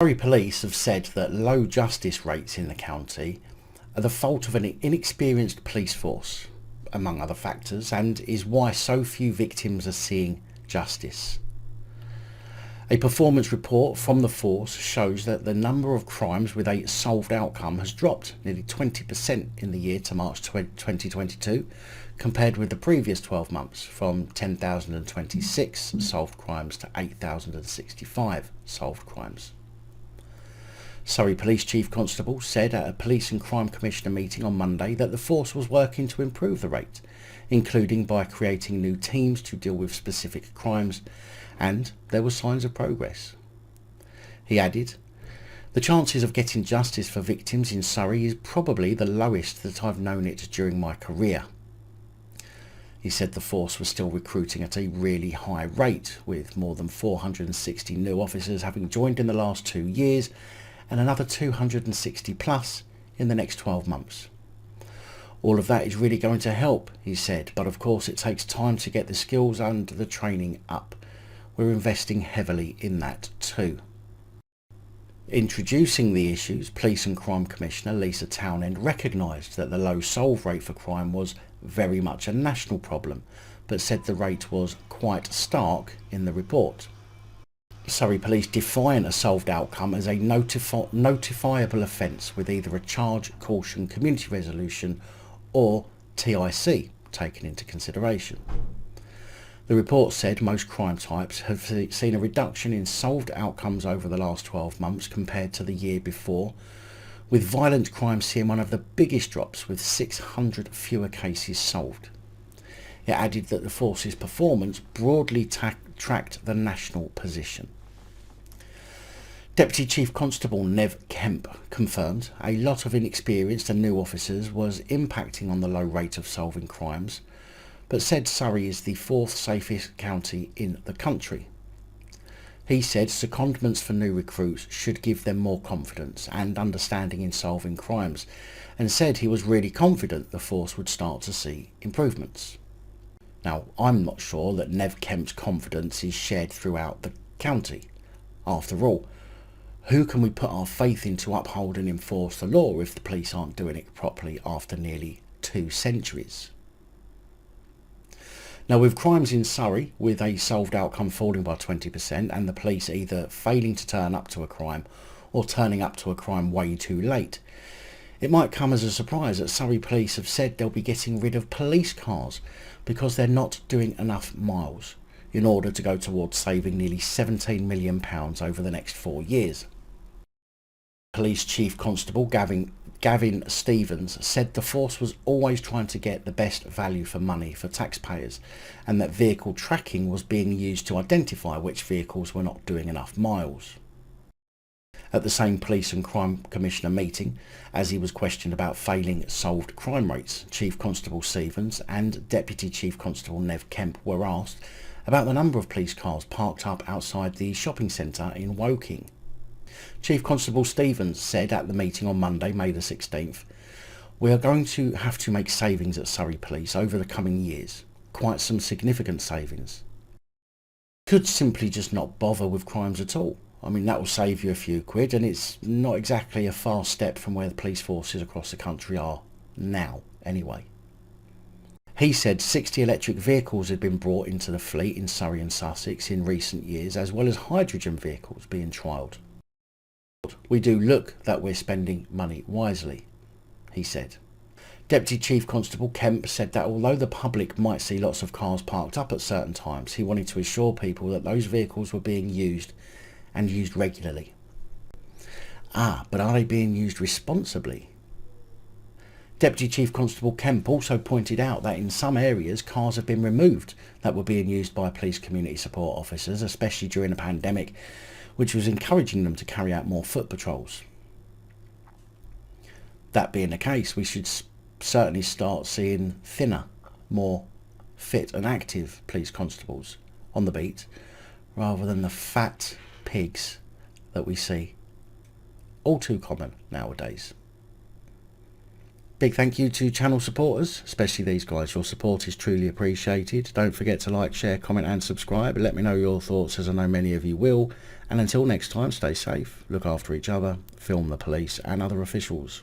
Surrey Police have said that low justice rates in the county are the fault of an inexperienced police force, among other factors, and is why so few victims are seeing justice. A performance report from the force shows that the number of crimes with a solved outcome has dropped nearly 20% in the year to March 2022, compared with the previous 12 months, from 10,026 solved crimes to 8,065 solved crimes. Surrey Police Chief Constable said at a Police and Crime Commissioner meeting on Monday that the force was working to improve the rate, including by creating new teams to deal with specific crimes, and there were signs of progress. He added, "The chances of getting justice for victims in Surrey is probably the lowest that I've known it during my career." He said the force was still recruiting at a really high rate, with more than 460 new officers having joined in the last 2 years and another 260 plus in the next 12 months. "All of that is really going to help," he said, "but of course it takes time to get the skills and the training up. We're investing heavily in that too." Introducing the issues, Police and Crime Commissioner Lisa Townend recognised that the low solve rate for crime was very much a national problem, but said the rate was quite stark in the report. Surrey Police define a solved outcome as a notifiable offence with either a charge, caution, community resolution or TIC taken into consideration. The report said most crime types have seen a reduction in solved outcomes over the last 12 months compared to the year before, with violent crime seeing one of the biggest drops with 600 fewer cases solved. It added that the force's performance broadly tracked the national position. Deputy Chief Constable Kemp confirmed a lot of inexperienced and new officers was impacting on the low rate of solving crimes, but said Surrey is the 4th safest county in the country. He said secondments for new recruits should give them more confidence and understanding in solving crimes, and said he was really confident the force would start to see improvements. Now, I'm not sure that Kemp's confidence is shared throughout the county. After all, who can we put our faith in to uphold and enforce the law if the police aren't doing it properly after nearly 2 centuries? Now, with crimes in Surrey with a solved outcome falling by 20% and the police either failing to turn up to a crime or turning up to a crime way too late, it might come as a surprise that Surrey Police have said they'll be getting rid of police cars because they're not doing enough miles in order to go towards saving nearly £17 million over the next 4 years. Police Chief Constable Gavin Stevens said the force was always trying to get the best value for money for taxpayers, and that vehicle tracking was being used to identify which vehicles were not doing enough miles. At the same Police and Crime Commissioner meeting, as he was questioned about failing solved crime rates, Chief Constable Stevens and Deputy Chief Constable Kemp were asked about the number of police cars parked up outside the shopping centre in Woking. Chief Constable Stevens said at the meeting on Monday, May the 16th, "We are going to have to make savings at Surrey Police over the coming years, quite some significant savings. Could simply just not bother with crimes at all. I mean, that will save you a few quid, and it's not exactly a far step from where the police forces across the country are now, anyway." He said 60 electric vehicles had been brought into the fleet in Surrey and Sussex in recent years, as well as hydrogen vehicles being trialled. "We do look that we're spending money wisely," he said. Deputy Chief Constable Kemp said that although the public might see lots of cars parked up at certain times, he wanted to assure people that those vehicles were being used and used regularly. But are they being used responsibly? Deputy Chief Constable Kemp also pointed out that in some areas cars have been removed that were being used by police community support officers, especially during the pandemic, which was encouraging them to carry out more foot patrols. That being the case, we should certainly start seeing thinner, more fit and active police constables on the beat, rather than the fat pigs that we see all too common nowadays. Big thank you to channel supporters, especially these guys. Your support is truly appreciated. Don't forget to like, share, comment and subscribe. Let me know your thoughts, as I know many of you will. And until next time, stay safe, look after each other, film the police and other officials.